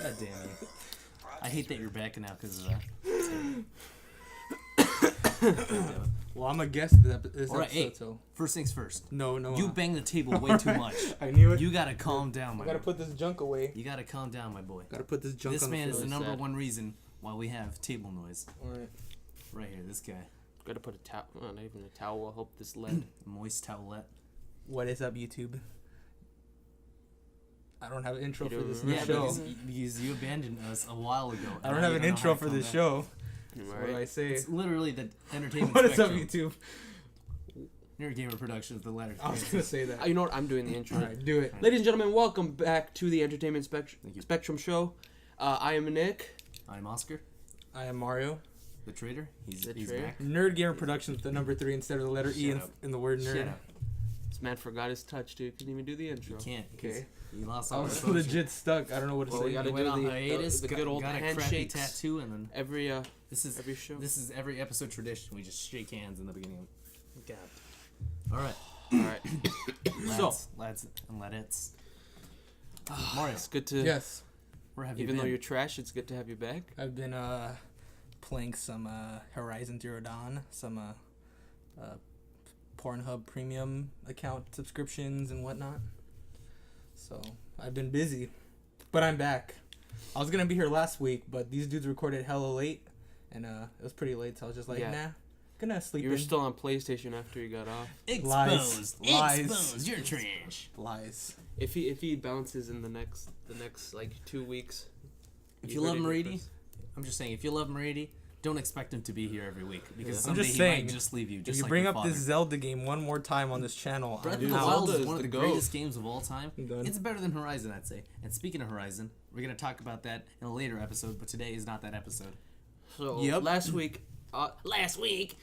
God damn you. I hate that you're back now because of that. Well, I'm a guest this Alright, episode, hey, so... First things first. No. You bang the table way too much. I knew it. You gotta calm down, my I gotta boy. put this junk away. You gotta calm down, my boy. Gotta put this junk This on man the is floor. the number Sad. one reason why we have table noise. Alright. Right here, this guy. Gotta put a towel. Oh, not even a towel. I'll help this lead. Moist towelette. What is up, YouTube? I don't have an intro You for don't this new remember? show. because you abandoned us a while ago. I don't have an intro for this show. Am So I what do I right? say? It's literally the entertainment What is up, spectrum. YouTube? Nerd Gamer Productions, the letter. I was gonna say that. You know what? I'm doing the intro. Alright, do it. Ladies and gentlemen, welcome back to the Entertainment Thank you. Spectrum Show. I am Nick. I'm Oscar, I am Mario. the trader. He's The he's trader? back. Nerd Gamer Productions, the number 3 instead of the letter E Shut up. in the word nerd. Shut up. This man forgot his touch, dude. Couldn't even do the intro. Can't. Okay. He lost I all was his social. legit stuck. I don't know what to Well, say. we gotta He went do on the hiatus, the good old got a crappy handshakes. tattoo, and then Every this is every show. This is every episode tradition. We just shake hands in the beginning. God. All right, All right. lads and ladettes. Mario, It's good to. Yes, where have you Even been? though you're trash, it's good to have you back. I've been playing some Horizon Zero Dawn, some Pornhub Premium account subscriptions and whatnot. So I've been busy, but I'm back. I was gonna be here last week, but these dudes recorded hella late, and it was pretty late. So I was just like, Yeah. nah, gonna sleep. You were in. still on PlayStation after you got off. Exposed. Lies. Exposed. You're trash. Lies. If he bounces in the next like 2 weeks. If he's you love ready to Meridi, I'm just saying, if you love Meridi, don't expect him to be here every week because Yeah. I'm someday just he saying, might just leave you. Just If you like bring your up father. this Zelda game one more time on this channel, Breath I'm of the out. Wild Zelda is is one of the the goat. greatest games of all time. I'm done. It's better than Horizon, I'd say. And speaking of Horizon, we're gonna talk about that in a later episode, but today is not that episode. So Yep. last week, Last week,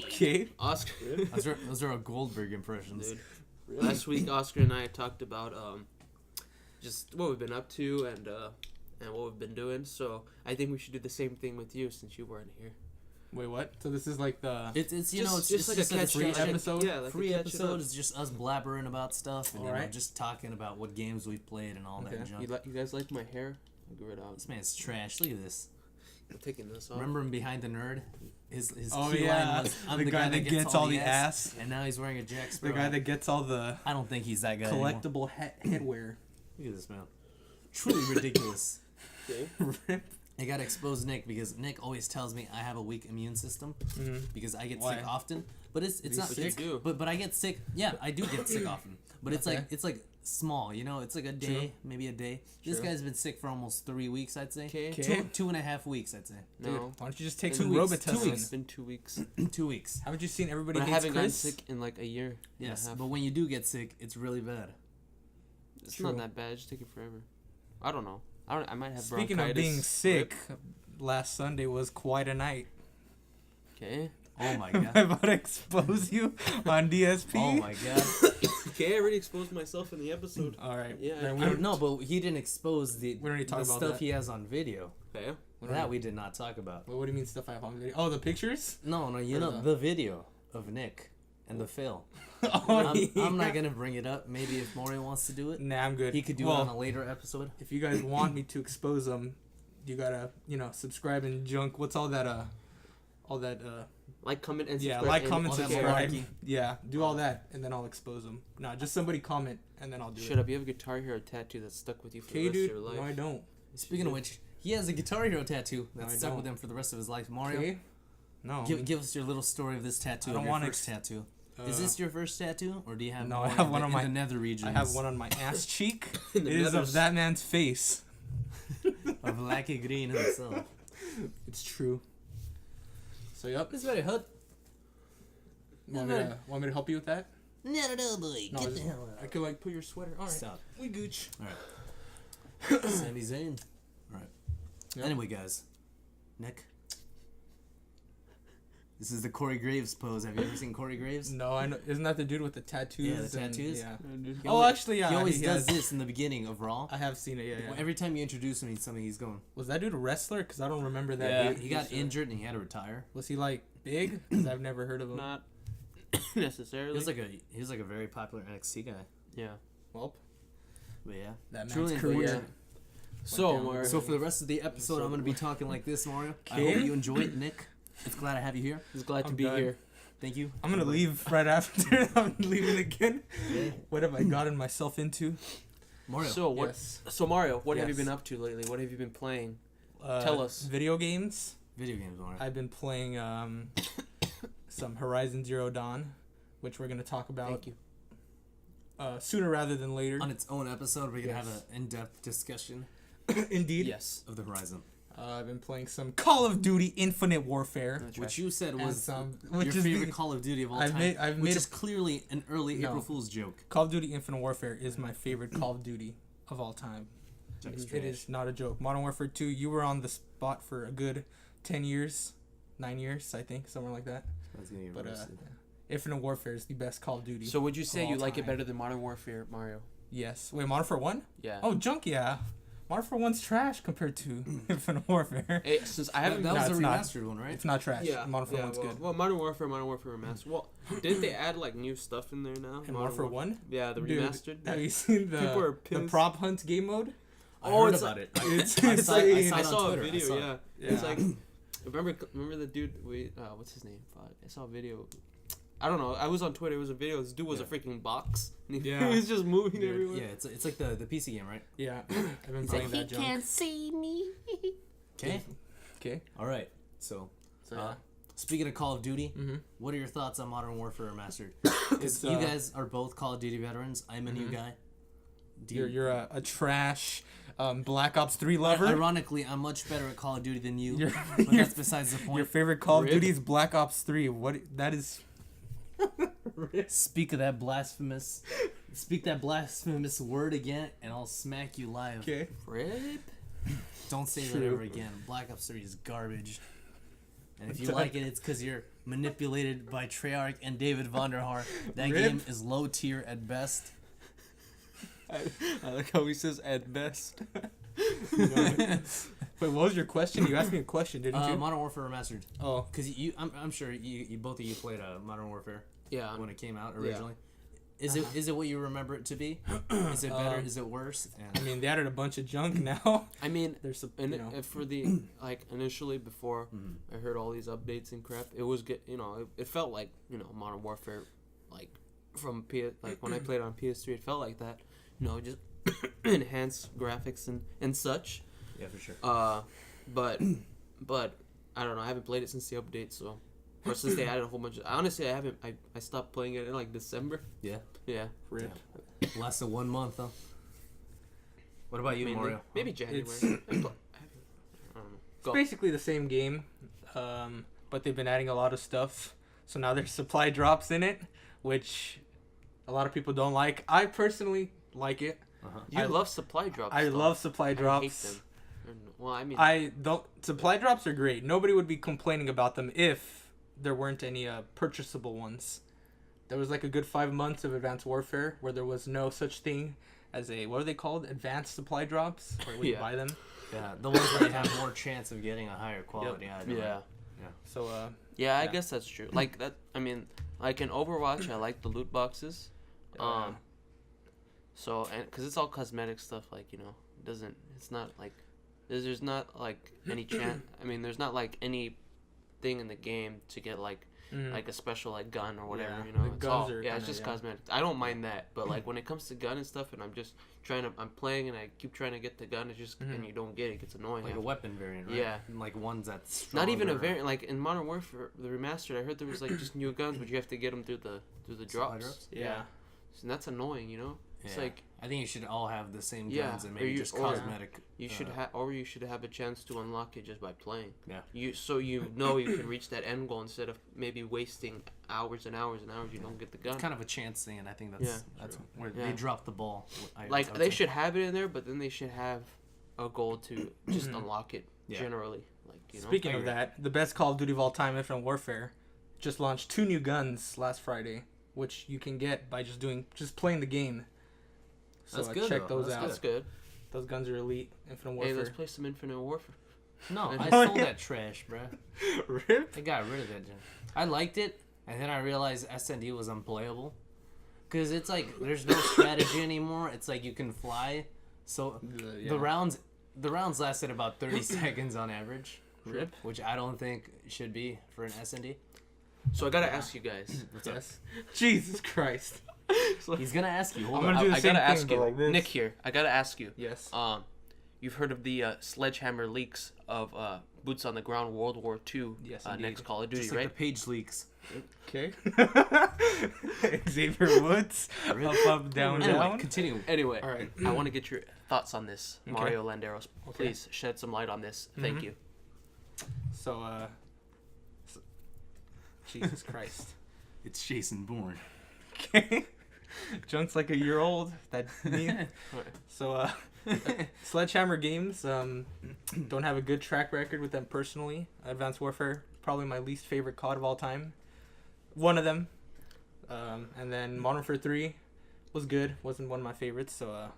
Okay. Oscar. those are our Goldberg impressions. Dude. Last week, Oscar and I talked about just what we've been up to and what we've been doing. So I think we should do the same thing with you since you weren't here. Wait, what? So this is like the It's you know it's just like a catch free up episode? Yeah, like free a catch it episode up. is just us blabbering about stuff and you know, Alright. just talking about what games we've played and all Okay. that junk. You guys like my hair? I grew it out. This man's trash. Look at this. I'm taking this off. Remember him behind the nerd? His Oh key yeah, line was, I'm the guy that gets all the ass. and now he's wearing a Jack The Sparrow. guy that gets all the I don't think he's that guy anymore. collectible headwear. Look at this man. Truly ridiculous. Okay. I gotta expose Nick because Nick always tells me I have a weak immune system because I get Why? sick often. But it's not But you sick. do. But I get sick. Yeah, I do get sick often. But it's Okay. like small. You know, it's like a day, True. maybe a day. This True. guy's been sick for almost 3 weeks, I'd say. Okay. Okay. 2.5 weeks, I'd say. Dude, No. why don't you just take Been some 2 weeks, Robitussin? 2 It's been 2 weeks. 2 weeks. Haven't you seen Everybody But I Hates haven't gotten Chris? sick in like a year. Yes, and a half. but when you do get sick, it's really bad. It's True. not that bad. It's taking forever. I don't know. I might have Speaking bronchitis. of being sick, last Sunday was quite a night. Okay. Oh my Am god. I about to expose you on DSP? Oh my god. Okay, I already exposed myself in the episode. All right. Yeah, Then I we I don't don't know, but he didn't expose the, We don't need to talk the about stuff that. he has on video. Okay. That we did not talk about. What do you mean stuff I have on video? Oh, the pictures? No, you Or know the- the video of Nick and the fail. Oh, I'm not gonna bring it up. Maybe if Mario wants to do it, Nah, I'm good. he could do well, it on a later episode. if you guys want me to expose them, you gotta, subscribe and junk. What's all that, Like, comment, and yeah, subscribe. like, and comment, all that subscribe. malarkey. Yeah, do all that, and then I'll expose them. Nah, just somebody comment, and then I'll do Shut it. up! You have a Guitar Hero tattoo that's stuck with you for Okay, the rest dude? of your life. No, I don't. Speaking of which, he has a Guitar Hero tattoo No, that's I stuck don't. with him for the rest of his life. Mario, Okay? No. give us your little story of this tattoo. I Of don't your wanna first tattoo. Is Uh, this your first tattattoo, or do you have No, more I have in one the, on in my- the nether regions? I have one on my ass cheek. In It the is of nethers. that man's face. of Lackey Green himself. It's true. So, yep. It's very hot. Want me to help you with that? No, boy. No, Get the just- hell out. I could, put your sweater. All right. Stop. We gooch. Sami Zayn. Alright. Yep. Anyway, guys. Nick. This is the Corey Graves pose. Have you ever seen Corey Graves? No, I know. Isn't that the dude with the tattoos? Yeah, the and- tattoos. yeah. He Oh, always- actually, yeah. He always does has- this in the beginning of Raw. I have seen it. Yeah. Every time you introduce him, he's something he's going. Was that dude a wrestler? Because I don't remember that Yeah, dude. he got injured and he had to retire. Was he like big? Because I've never heard of him. Not. necessarily. He was like a very popular NXT guy. Yeah. Well, But yeah, that truly man's career. unfortunate. So, down. Mario, So for the rest of the episode, I'm gonna be talking like this, Mario. I Okay. hope you enjoy it, Nick. It's glad to have you here. just glad to I'm be done. here. Thank you. I'm gonna leave right after. I'm leaving again. Yeah. What have I gotten myself into? Mario. So what? Yes. So Mario, what have you Yes. been up to lately? What have you been playing? Tell us. Video games. Video games, Mario. I've been playing some Horizon Zero Dawn, which we're gonna talk about Thank you. sooner rather than later. On its own episode, we're gonna have Yes. an in-depth discussion Indeed. Yes. of the Horizon, I've been playing some Call of Duty Infinite Warfare. which you said And was some, your which is favorite the, Call of Duty of all I've time, made- I've which made is clearly an early No. April Fool's joke. Call of Duty Infinite Warfare is my favorite Call of Duty of all time. It's It is not a joke. Modern Warfare 2, you were on the spot for a good 10 years, 9 years, I think, somewhere like that. That's gonna get But roasted. Infinite Warfare is the best Call of Duty. So would you say of you all like it time. better than Modern Warfare, Mario? Yes. Wait, Modern Warfare 1? Yeah. Oh, junk, yeah. Modern Warfare 1's trash compared to Infinite Warfare. Hey, since I haven't. that No, was it's the not. remastered one, right? It's not trash. Yeah. Modern Warfare yeah, 1's well, good. Well, Modern Warfare Remastered. Well, didn't they add like new stuff in there now? And Modern Warfare 1? Yeah, the Dude, remastered. Have you seen People are the pissed. prop hunt game mode? I Oh, heard it's about like- it. It's I it's saw, like, I saw, I it on saw a Twitter. I video. saw Yeah. it. It's like remember the dude we what's his name? Fuck, I saw a video. I don't know. I was on Twitter. It was a video. This dude was a Yeah. freaking box. And he, Yeah. he was just moving Dude, everywhere. Yeah, it's like the PC game, right? Yeah, I've been playing that junk. see me. Okay. Okay. All right. So, So uh, speaking of Call of Duty, Mm-hmm. what are your thoughts on Modern Warfare Remastered? Because It's, you guys are both Call of Duty veterans. I'm a new Mhm. guy. Do you, You're a trash Black Ops 3 lover. Ironically, I'm much better at Call of Duty than you. Your, But your, that's besides the your point. favorite Call of Rip. Duty is Black Ops 3. What? That is. Speak of that blasphemous. Speak that blasphemous word again, and I'll smack you live. Okay. Rip. Don't say that True. ever again. Black Ops 3 is garbage. And if you Done. like it, it's because you're manipulated by Treyarch and David Vonderhaar. That Rip. game is low tier at best. I like how he says at best. Wait, what was your question? You asked me a question, didn't you? Modern Warfare Remastered. Oh, Because I'm sure you both of you played Modern Warfare Yeah. when it came out Yeah. originally. Is it what you remember it to be? Is it better? Is it worse? I And mean, they added a bunch of junk now. I mean, There's some, and you know. for the like initially before Mhm. I heard all these updates and crap, it was good. You know, it felt like Modern Warfare, like from like when I played on PS3, it felt like that. You know, just enhanced graphics and such. yeah, for sure. But I don't know. I haven't played it since the update, so or since they added a whole bunch of. Honestly, I haven't. I stopped playing it in like December. Yeah. Yeah. Rip. Less than 1 month, huh? What about you, Mainly. Mario? Maybe January. It's- I don't know. It's Go. basically the same game, but they've been adding a lot of stuff. So now there's supply drops in it, which a lot of people don't like. I personally like it. Uh-huh. You I- love supply drops. I though. love supply I hate drops. them. Well, I mean, I don't. Supply drops are great. Nobody would be complaining about them if there weren't any purchasable ones. There was like a good 5 months of Advanced Warfare where there was no such thing as a, what are they called? Advanced supply drops, where we Yeah. buy them. Yeah, the ones where you have more chance of getting a higher quality item. yeah. So Yeah, I Yeah. guess that's true. Like that. I mean, like in Overwatch, I like the loot boxes. So and because it's all cosmetic stuff, like it doesn't. It's not like there's not like any chance. I mean, there's not like any thing in the game to get like a special like gun or whatever. Yeah, You know, the it's guns all are yeah. It's kinda, just yeah. cosmetic. I don't mind that, but like when it comes to gun and stuff, and I'm just I'm playing and I keep trying to get the gun. It's just and you don't get it. It gets annoying. Like a weapon variant, right? Yeah. And like ones that's Not even a stronger. variant. Like in Modern Warfare, the remastered, I heard there was like just new guns, but you have to get them through the Supply drops. yeah. So that's annoying, you know. It's Yeah. like I think you should all have the same Yeah, guns and or maybe you- just or- cosmetic. you should have, or you should have a chance to unlock it just by playing. Yeah. You you can reach that end goal instead of maybe wasting hours and hours and hours. You don't get the gun. It's kind of a chance thing, and I think Yeah. that's where Yeah. they dropped the ball. Like I would they say. should have it in there, but then they should have a goal to just unlock it Yeah. generally. Like Speaking I of agree. that, the best Call of Duty of all time, Infinite Warfare, just launched 2 new guns last Friday, which you can get by just playing the game. So That's I good, check though. those out. That's good. Those guns are elite. Infinite Hey, Warfare. let's play some Infinite Warfare. No, I Oh, stole yeah. that trash, bruh. Rip. I got rid of that. Jim. I liked it, and then I realized SND was unplayable, because it's like there's no strategy anymore. It's like you can fly, so the rounds lasted about 30 seconds on average, Rip. which I don't think should be for an SND. So I gotta ask you guys. What's up? Yes. Jesus Christ. He's gonna ask you. Hold I'm on. gonna do the I same gotta thing, ask but you, like this. Nick here. I gotta ask you. Yes. You've heard of the Sledgehammer leaks of Boots on the Ground World War II Yes, next indeed. Call of Duty, Just like right? the page leaks. Okay. Xavier Woods. Up, down, Anyway, down. continue. Anyway, All right. I want to get your thoughts on this, Okay. Mario Landeros. Okay. Please shed some light on this. Thank you. So, Jesus Christ. It's Jason Bourne. Okay. Junk's like a year old. That me. So, Sledgehammer Games don't have a good track record with them personally. Advanced Warfare, probably my least favorite COD of all time. One of them. And then Modern Warfare 3 was good. Wasn't one of my favorites. So,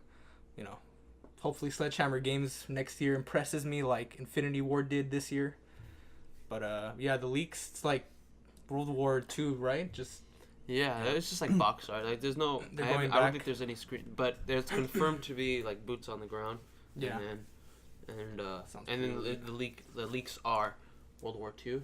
you know, hopefully Sledgehammer Games next year impresses me like Infinity Ward did this year. But, yeah, the leaks, it's like World War II, right? Just Yeah, it's just like box art. Like, there's no. They're I going don't back. think there's any screen, but it's confirmed to be like boots on the ground. Yeah. And Sounds then pretty the leaks are World War II.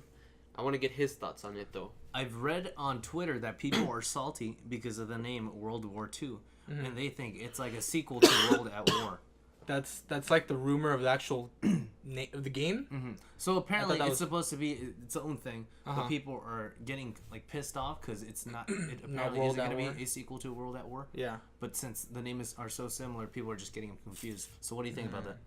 I want to get his thoughts on it though. I've read on Twitter that people are salty because of the name World War II, and they think it's like a sequel to World at War. That's like the rumor of the actual of the game. So apparently that it's was- supposed to be its own thing, but Uh-huh. people are getting like pissed off because it's not. It apparently World isn't at going to War. be a sequel to World at War. Yeah. But since the names are so similar, people are just getting confused. So what do you think about that?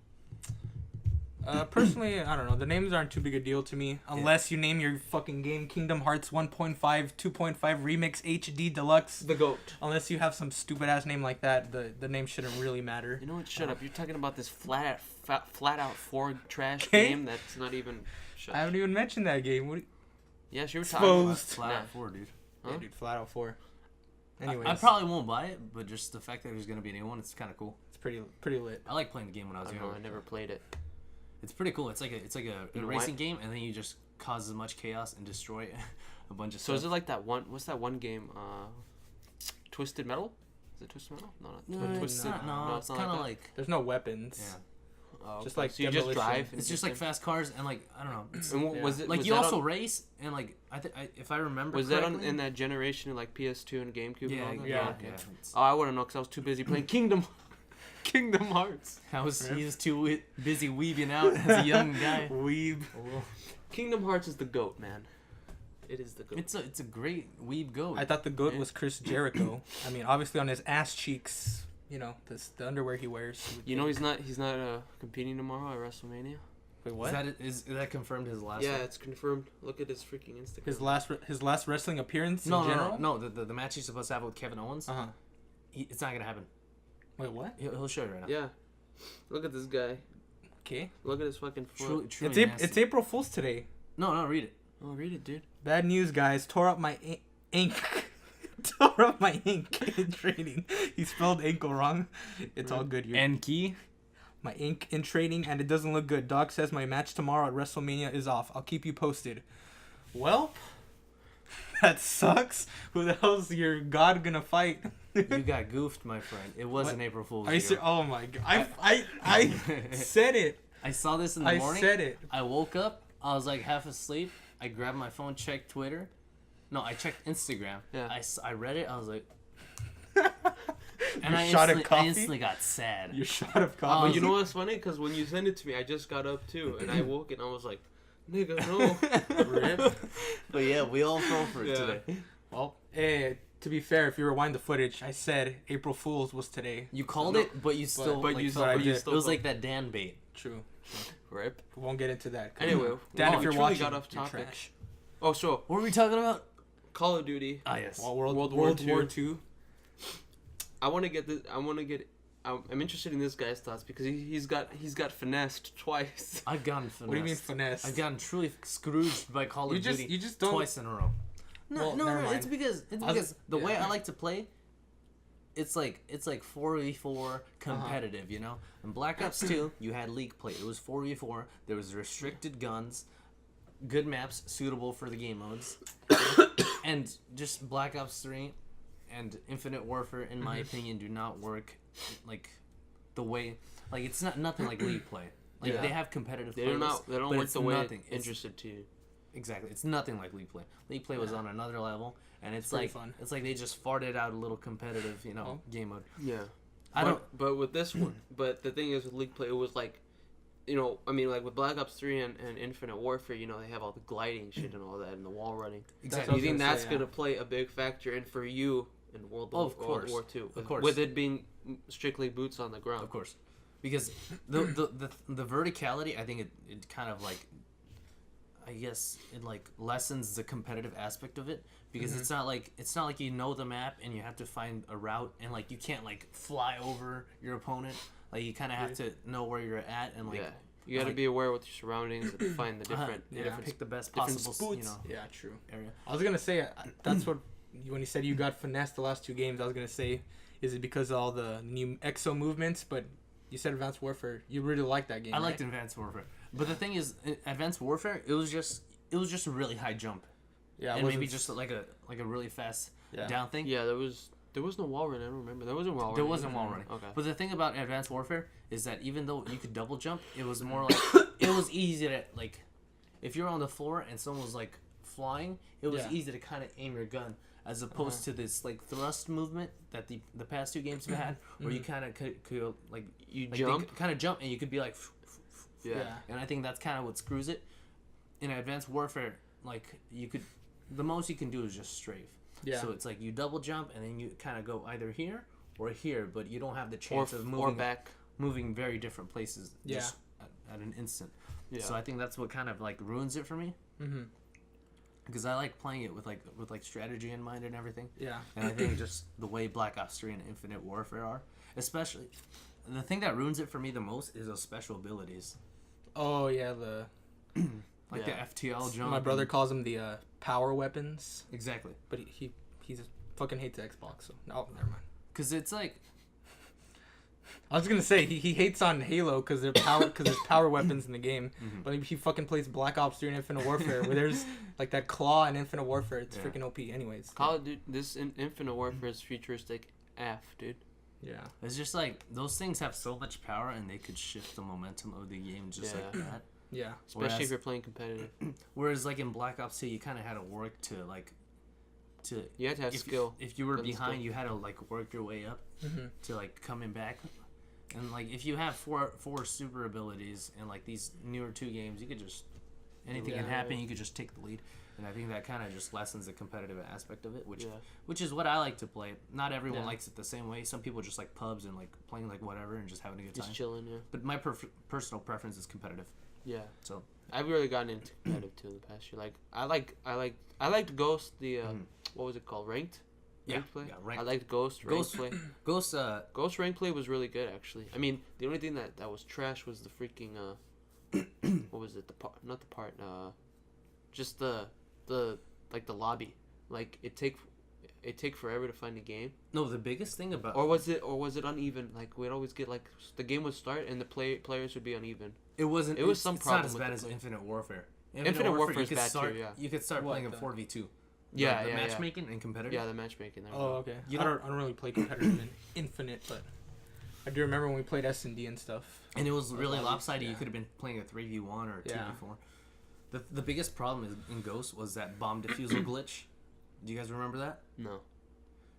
Personally, I don't know. The names aren't too big a deal to me, unless you name your fucking game Kingdom Hearts 1.5, 2.5 Remix HD Deluxe. The goat. Unless you have some stupid ass name like that, the name shouldn't really matter. You know what? Shut up. You're talking about this flat out Ford trash Okay. game that's not even. Shut I haven't even mentioned that game. What? Yes, you were talking about. Exposed. Flat Yeah. out 4, dude. Yeah, Huh? dude, flat out 4. Anyways, I probably won't buy it, but just the fact that there's going to be a new one, it's kind of cool. it's pretty lit. I like playing the game when I I was don't know. younger. I never played it. It's pretty cool. It's like a You know racing what? game, and then you just cause as much chaos and destroy a bunch of So stuff. is it like that one? What's that one game? Twisted Metal? Is it Twisted Metal? No, not No, it's Twisted. not. No, it's not kind of that. like There's no weapons. yeah. Oh, just okay. like so you just Demolition. drive. and It's just like then- fast cars and like I don't know. It's, And Yeah. was it like was you that also on, race and like if I remember was that correctly, on in that generation like PS2 and GameCube? yeah, and all yeah, that? yeah. yeah. Oh, I wouldn't know because I was too busy playing Kingdom Hearts. He was too busy weaving out as a young guy. Weeb. Kingdom Hearts is the goat, man. It is the goat. It's a great weeb goat. I thought the goat Yeah. was Chris Jericho. I mean, obviously on his ass cheeks, you know, the underwear he wears. You know he's not competing tomorrow at WrestleMania. Wait, Is that confirmed his last? Yeah, one? it's confirmed. Look at his freaking Instagram. his last wrestling appearance No, in general? no. The match he's supposed to have with Kevin Owens. Uh huh. It's not gonna happen. Wait, what? He'll show you right now. Yeah. Look at this guy. Okay. Look at his fucking foot. Truly It's nasty. April Fool's today. No, read it. Oh, read it, dude. Bad news, guys. Tore up my ink. Tore up my ink in training. He spelled ankle wrong. It's all good. Enki. My ink in training, and it doesn't look good. Doc says my match tomorrow at WrestleMania is off. I'll keep you posted. Well, that sucks. Who the hell's your god gonna fight? You got goofed, my friend. It was What? an April Fool's. Are you joke. oh my god! I said it. I saw this in the I morning. said it. I woke up. I was like half asleep. I grabbed my phone, checked Twitter. No, I checked Instagram. Yeah. I read it. I was like, and Your I shot of instantly, coffee? I instantly got sad. Your shot of Oh, coffee. you know what's funny? Because when you sent it to me, I just got up too, and I woke and I was like, "Nigga, no." Rip. But yeah, we all fell for it Yeah. today. Well, to be fair, if you rewind the footage, I said April Fool's was today. You called it, but you still. But like, you fell but I for it. did. It was like that Dan bait. True. Rip. We won't get into that. Anyway, Dan, wow, if we you're truly watching, got off you're topic. trash. Oh, so What were we talking about? Call of Duty. Ah, yes. Well, World World War War II. II. I want to get this. I'm interested in this guy's thoughts because he's got finessed twice. I've gotten finessed. What do you mean finesse? I've gotten truly scrooged by Call of Duty you just don't. twice in a row. Well, No, never mind. it's because was- the way yeah. I like to play. It's like 4v4 competitive, you know. In Black Ops 2, you had league play. It was 4v4. There was restricted guns, good maps suitable for the game modes. And just Black Ops 3 and Infinite Warfare, in my opinion, do not work like the way. Like it's not nothing like League play. Like they have competitive. They don't work the way it's interested to you. Exactly, it's nothing like League play. League play was on another level, and it's like fun. It's like they just farted out a little competitive, game mode. Yeah. I don't. But with this one, but the thing is with League play, it was like, I mean, like with Black Ops 3 and Infinite Warfare, they have all the gliding shit and all that and the wall running. Exactly. You think that's gonna play a big factor in for you in World War II? Of course. With it being strictly boots on the ground. Of course, because the verticality, I think it kind of like, I guess it like lessens the competitive aspect of it, because it's not like you know the map and you have to find a route, and like you can't like fly over your opponent. Like you kind of have to know where you're at, and like you got to be aware with your surroundings and find the different pick the best possible Yeah, true. area. I was gonna say that's what when you said you got finessed the last 2 games. I was gonna say, is it because of all the new exo movements? But you said Advanced Warfare. You really liked that game. I liked Advanced Warfare, but the thing is, in Advanced Warfare, it was just a really high jump. Yeah, and maybe just like a really fast down thing. Yeah, there was no wall running. I don't remember. There wasn't wall running. There wasn't wall running. Okay. But the thing about Advanced Warfare is that even though you could double jump, it was more like it was easy to like, if you're on the floor and someone was like flying, it was easy to kind of aim your gun, as opposed to this like thrust movement that the past 2 games have had, where you kind of could like jump, kind of jump, and you could be like, yeah. And I think that's kind of what screws it. In Advanced Warfare, like the most you can do is just strafe. Yeah. So it's like you double jump and then you kind of go either here or here, but you don't have the chance of moving very different places just at an instant. Yeah. So I think that's what kind of like ruins it for me. Mm-hmm. Because I like playing it with strategy in mind and everything. Yeah. And I think just the way Black Ops 3 and Infinite Warfare are, especially, the thing that ruins it for me the most is those special abilities. Oh yeah, the FTL jump. My brother calls them the power weapons. Exactly. But he's fucking hates Xbox. So never mind. Because it's like, I was gonna say he hates on Halo because there's power weapons in the game, but he fucking plays Black Ops 3 and Infinite Warfare where there's like that claw in Infinite Warfare. It's freaking OP. Anyways, Call of Duty, this Infinite Warfare is futuristic dude. Yeah, it's just like those things have so much power and they could shift the momentum of the game just like that. Yeah, especially if you're playing competitive. Whereas like in Black Ops 2, you kind of had to work to you had to have skill. If you were behind, you had to like work your way up to like coming back. And like if you have four super abilities in like these newer 2 games, you could just anything can happen. You could just take the lead, and I think that kind of just lessens the competitive aspect of it, which is what I like to play. Not everyone likes it the same way. Some people just like pubs and like playing like whatever and just having a good time, just chilling. Yeah. But my personal preference is competitive. Yeah. So I've really gotten into competitive too in the past year. Like I liked Ghost. The what was it called? Ranked play? Yeah, ranked. I liked Ghost play. Ghost ranked play was really good actually. I mean, the only thing that was trash was the freaking what was it? Just the lobby. Like it take forever to find a game. No, the biggest thing about or was it uneven? Like we'd always get like the game would start and the players would be uneven. It wasn't. It was some problem. It's not as bad as Infinite Warfare. Infinite Warfare is bad too. Yeah. You could start playing a 4v2. The matchmaking and competitive. Yeah, the matchmaking. Oh, okay. I don't really play competitive in Infinite, but I do remember when we played S&D and stuff. And it was really lopsided. You could have been playing a 3v1 or a 2v4. The biggest problem in Ghost was that bomb defusal glitch. Do you guys remember that? No.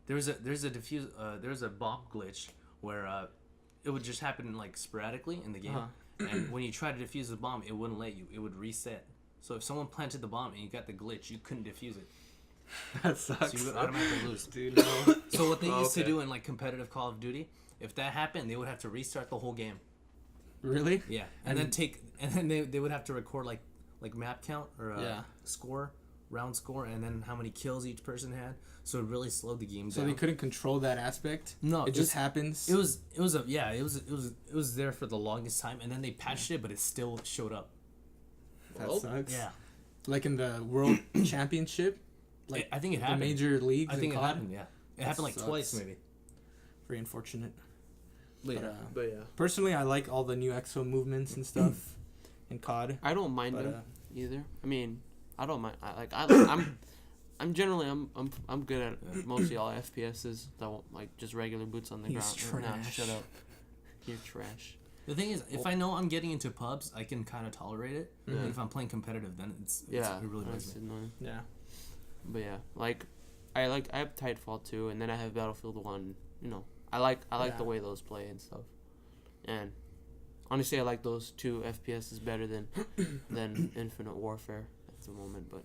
There's a bomb glitch where it would just happen like sporadically in the game, and when you try to defuse the bomb, it wouldn't let you. It would reset. So if someone planted the bomb and you got the glitch, you couldn't defuse it. That sucks. So you would automatically lose. Dude, no. So what they used to do in like competitive Call of Duty, if that happened, they would have to restart the whole game. Really? Yeah, and then they would have to record like map count or score, round score, and then how many kills each person had. So it really slowed the game down. So they couldn't control that aspect. No, it just happens. It was there for the longest time, and then they patched it, but it still showed up. That sucks. Yeah, like in the World Championship. Like I think it happened. The major leagues. I think it happened. Yeah, it happened like twice maybe. Very unfortunate. But yeah. Personally, I like all the new exo movements and stuff in COD. I don't mind them either. I mean, I don't mind. I'm generally I'm good at mostly all FPSs. That won't, like just regular boots on the ground. Trash. Nah, shut up. You're trash. The thing is, if I know I'm getting into pubs, I can kind of tolerate it. Yeah. But if I'm playing competitive, then it really bugs me. Annoying. Yeah. But yeah, like I have Titanfall 2, and then I have Battlefield 1. You know, I like the way those play and stuff. And honestly, I like those two FPSs better than Infinite Warfare at the moment. But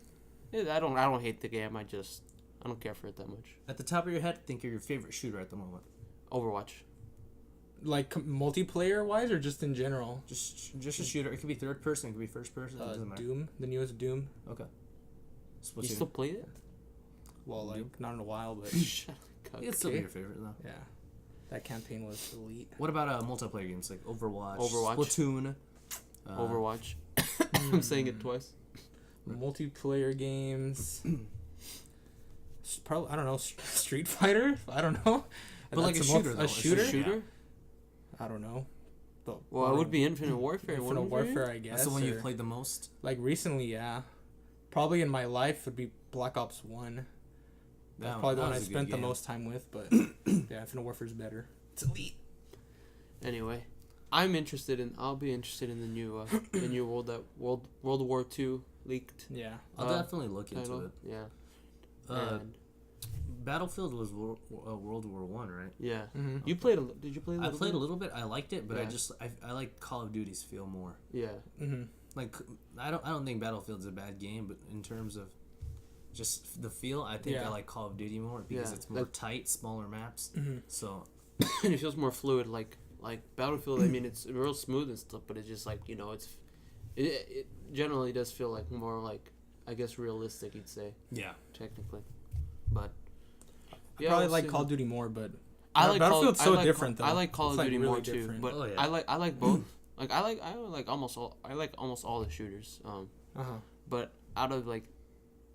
yeah, I don't hate the game. I don't care for it that much. At the top of your head, think of your favorite shooter at the moment. Overwatch. Like multiplayer wise, or just in general? Just a shooter. It could be third person. It could be first person. It doesn't matter. Doom, the newest Doom. Okay. So You still play it? Well, like not in a while, but It's still be your favorite though. yeah, that campaign was elite. What about multiplayer games like Overwatch, Splatoon, Overwatch? I'm saying it twice. Multiplayer games. Probably I don't know. Street Fighter. I don't know. But like a shooter, though. A shooter. Shooter? I don't know. Well, it would be Infinite Warfare. Infinite Warfare, I guess. That's the one you played the most. Like recently, yeah. Probably in my life would be Black Ops 1. That's probably the one I spent the most time with, but yeah, Infinite Warfare is better. It's elite. Anyway, I'll be interested in the new World War II leaked. Yeah, I'll definitely look into title. it. Yeah. Battlefield was World War One, right? Yeah. Mm-hmm. You played? Did you play? I played a little bit. I liked it, but Yeah. I like Call of Duty's feel more. Yeah. Mm-hmm. Like I don't think Battlefield's a bad game, but in terms of just the feel, I think I like Call of Duty more because it's more tight, smaller maps. Mm-hmm. So And it feels more fluid. Like Battlefield. I mean, it's real smooth and stuff, but it's just like it generally does feel like more like I guess realistic. You'd say. yeah. Technically, but. I probably like Call of Duty more, but I like Battlefield's so different. I like Call of Duty really more different. too, but Oh, yeah. I like both. Like I like almost all the shooters. But out of like,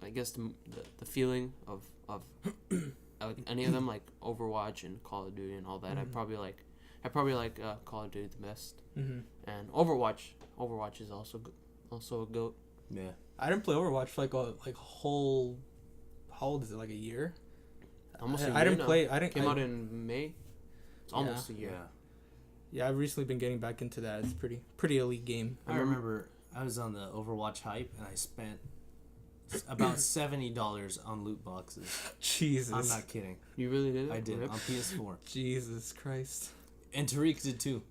I guess the feeling of any of them, like Overwatch and Call of Duty and all that, Mm-hmm. I probably like Call of Duty the best. Mm-hmm. And Overwatch is also a goat. Yeah. I didn't play Overwatch for like a whole. How old is it? Like a year? Almost a year I didn't now. play. I didn't. Came out in May. It's almost a year. Yeah. Yeah, I've recently been getting back into that. It's pretty elite game. I remember I was on the Overwatch hype and I spent about $70 on loot boxes. Jesus. I'm not kidding. You really did it? I did Rip? on PS4. Jesus Christ. And Tariq did too.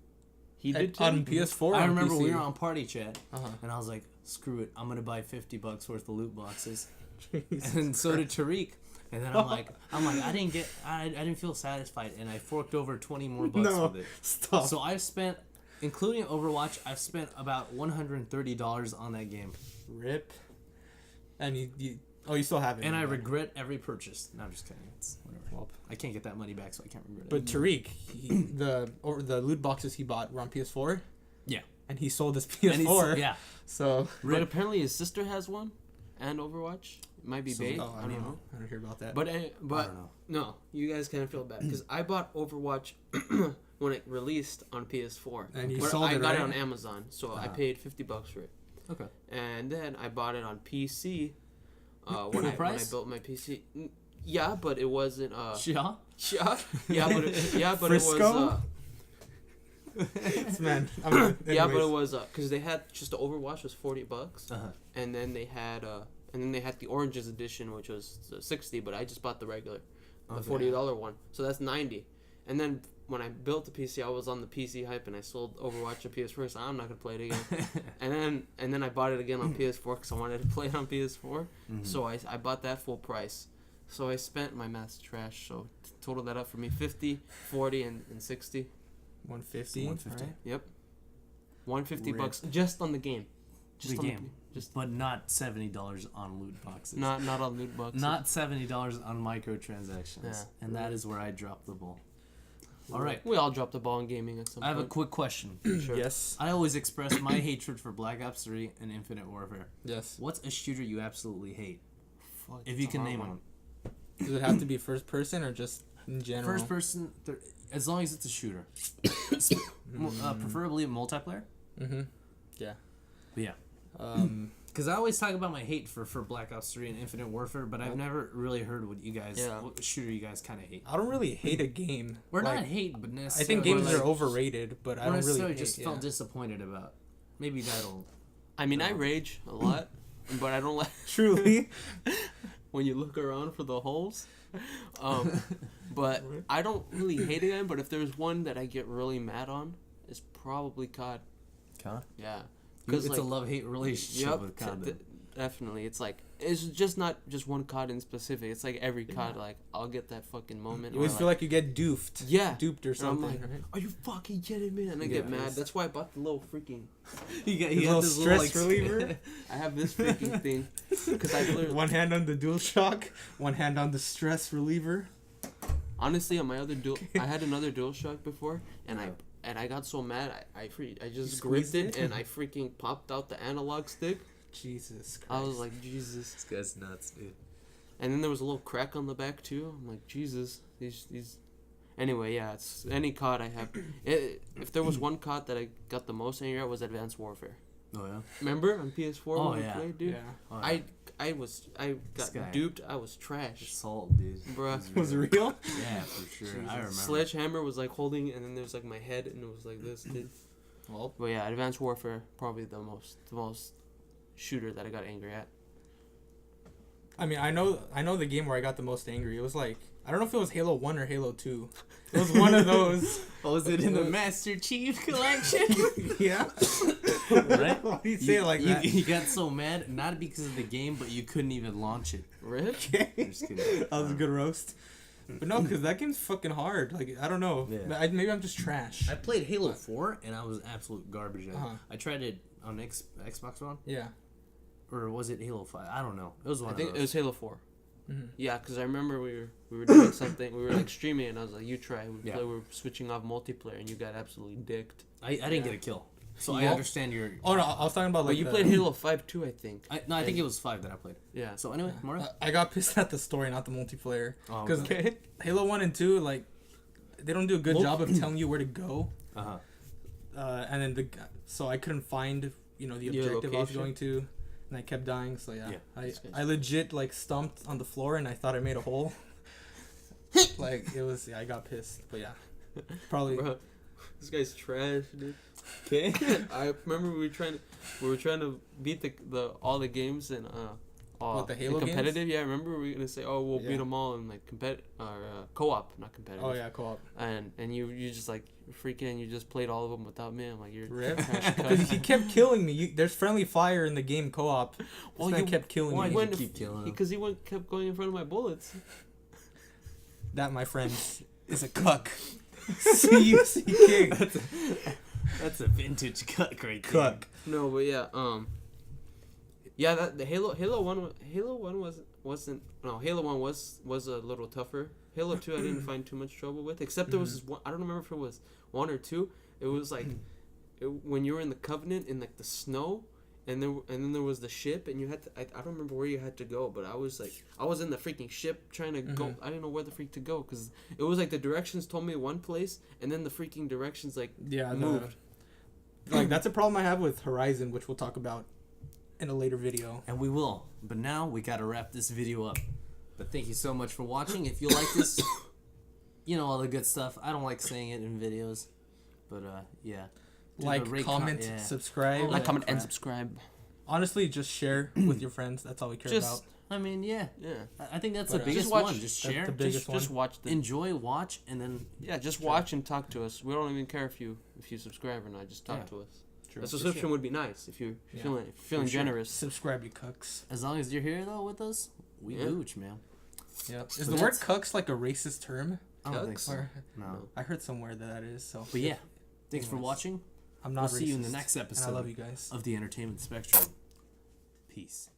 He did too? On PS4. I on remember PC? we were on party chat Uh-huh. and I was like, screw it, I'm gonna buy $50 worth of loot boxes. Jesus And so did Christ. Tariq. And then I'm like, I didn't feel satisfied, and I forked over 20 more bucks No, with it. stop. So I've spent, including Overwatch, I've spent about $130 on that game, Rip. And you still have it. and I right? regret every purchase. No, I'm just kidding. It's whatever. Well, I can't get that money back, so I can't regret it. but Tariq, the loot boxes he bought were on PS4. Yeah. And he sold his And he's- PS4. yeah. So. But apparently his sister has one, and Overwatch. It might be Babe. Oh, I don't know. I don't hear about that. But I don't know. no, you guys can't feel bad because I bought Overwatch when it released on PS4. And you But sold I it, got right? it on Amazon, so I paid $50 for it. Okay. And then I bought it on PC. When Full I price? built my PC. Yeah, but it wasn't. Yeah. Yeah, but Frisco? it was. Man, Yeah, but it was because they had just the Overwatch was $40, Uh-huh. and then they had the Oranges edition, which was $60, but I just bought the regular, the $40 one, so that's $90. And then when I built the PC, I was on the PC hype, and I sold Overwatch to PS4, so I'm not gonna play it again. and then I bought it again on PS4 because I wanted to play it on PS4, so I bought that full price. So I spent my math's trash. So total that up for me 50, 40, and 60. 150. 150. Right? Yep. $150 Rip. just on the game. Just The on game. But not $70 on loot boxes. Not on loot boxes. Not $70 on microtransactions. Yeah. And that is where I dropped the ball. All right. We all dropped the ball in gaming at some I have a point. quick question. Sure. Yes. I always express my hatred for Black Ops 3 and Infinite Warfare. Yes. What's a shooter you absolutely hate? Fuck, If it's you a can hard name one. one. Does it have to be first person or just in general? First person, as long as it's a shooter. Preferably multiplayer. Mm-hmm. Yeah. But yeah. Because I always talk about my hate for Black Ops 3 and Infinite Warfare, but I've never really heard what you guys, what shooter you guys kind of hate. I don't really hate a game. Or like, not hate, but necessarily. I think games are overrated, but I don't really hate, just felt disappointed about. Maybe that'll. I mean, I rage a lot, but I don't like. Truly. When you look around for the holes. But I don't really hate a game, but if there's one that I get really mad on, it's probably COD. COD? Yeah. Because it's a love-hate relationship with COD. Definitely. It's just not just one COD in specific. It's like every COD, like, I'll get that fucking moment. You always feel like you get doofed. Yeah. Duped or something. Like, right? are you fucking kidding me? And I get mad. That's why I bought the little freaking... You got this stress reliever? I have this freaking thing. Because I literally... One hand on the DualShock, one hand on the stress reliever. Honestly, on my other I had another DualShock before, and I got so mad, I just gripped it and I freaking popped out the analog stick. Jesus Christ. I was like, Jesus. This guy's nuts, dude. And then there was a little crack on the back, too. I'm like, Jesus. These... Anyway, yeah, it's any COD I have. If there was one COD that I got the most angry at, was Advanced Warfare. Oh, yeah? Remember on PS4 when we played, dude? Yeah. Oh, yeah. I got duped. I was trash. Assault, dude. Bruh. Was it real? Yeah, for sure. Jesus. I remember. Sledgehammer was like holding, and then there was like my head, and it was like this, dude. Well, But yeah, Advanced Warfare, probably the most shooter that I got angry at. I mean, I know the game where I got the most angry. It was like, I don't know if it was Halo 1 or Halo 2. It was one of those. Oh, was it in the Master Chief Collection? Yeah. Right? Why do you say it like that? You got so mad, not because of the game, but you couldn't even launch it. Rip? Okay. I'm just kidding. That was a good roast. But no, because that game's fucking hard. Like, I don't know. Yeah. Maybe I'm just trash. I played Halo 4, and I was absolute garbage at it. Uh-huh. I tried it on Xbox One. Yeah. Or was it Halo 5? I don't know. It was one I of think those. it was Halo 4. Mm-hmm. Yeah, because I remember we were doing something. We were like streaming, and I was like, "You try." We were switching off multiplayer, and you got absolutely dicked. I didn't get a kill. So I Well- understand your... Oh, no, I was talking about, like... But you played Halo 5 too, I think. I think it was 5 that I played. Yeah. So anyway, Mario? I got pissed at the story, not the multiplayer. Oh, Because Okay. Halo 1 and 2, like, they don't do a good job of telling you where to go. Uh-huh. And then so I couldn't find, the Your objective I was location? going to. And I kept dying, so yeah. Yeah, I legit, like, stomped on the floor, and I thought I made a hole. Like, it was... Yeah, I got pissed. But yeah. Probably... Bro, this guy's trash, dude. Okay. I remember we were trying to beat the all the games and What, the Halo competitive. games? Yeah, remember we were gonna say, oh, we'll beat them all in like co-op, not competitive. Oh, yeah, co-op. And you just like freaking, and you just played all of them without me. I'm like, you're Rip. trash cunt. Because he kept killing me. There's friendly fire in the game co-op. Well, This man kept killing why me. did you keep killing him? Because he kept going in front of my bullets. That, my friends, is a cuck. C-U-C-K. That's a vintage cuck right there. Cuck. No, but yeah, yeah, that the Halo 1 wasn't no, Halo 1 was a little tougher. Halo 2 I didn't find too much trouble with, except there was this one, I don't remember if it was 1 or 2. It was like when you were in the Covenant in like the snow, and then there was the ship, and you had to I don't remember where you had to go, but I was in the freaking ship trying to go. I didn't know where the freak to go, because it was like the directions told me one place, and then the freaking directions like moved. Like, that's a problem I have with Horizon, which we'll talk about in a later video. And we will. But now we got to wrap this video up. But thank you so much for watching. If you like this, all the good stuff. I don't like saying it in videos. But, yeah. Like, comment, subscribe. Like, comment, and subscribe. Honestly, just share with your friends. That's all we care about. I mean, yeah. I think that's the But, biggest one. Just share. The biggest one. Just watch Enjoy, watch, and then... Yeah, just watch and talk to us. We don't even care if you subscribe or not. Just talk to us. True. A subscription would be nice if you're feeling generous. Subscribe, you cucks. As long as you're here, though, with us, we gooch, man. Yeah. Is the word cucks like a racist term? I don't think so. Or, No. I heard somewhere that is, so... But yeah, thanks for watching. I'm not We'll racist. see you in the next episode And I love you guys. of the Entertainment Spectrum. Peace.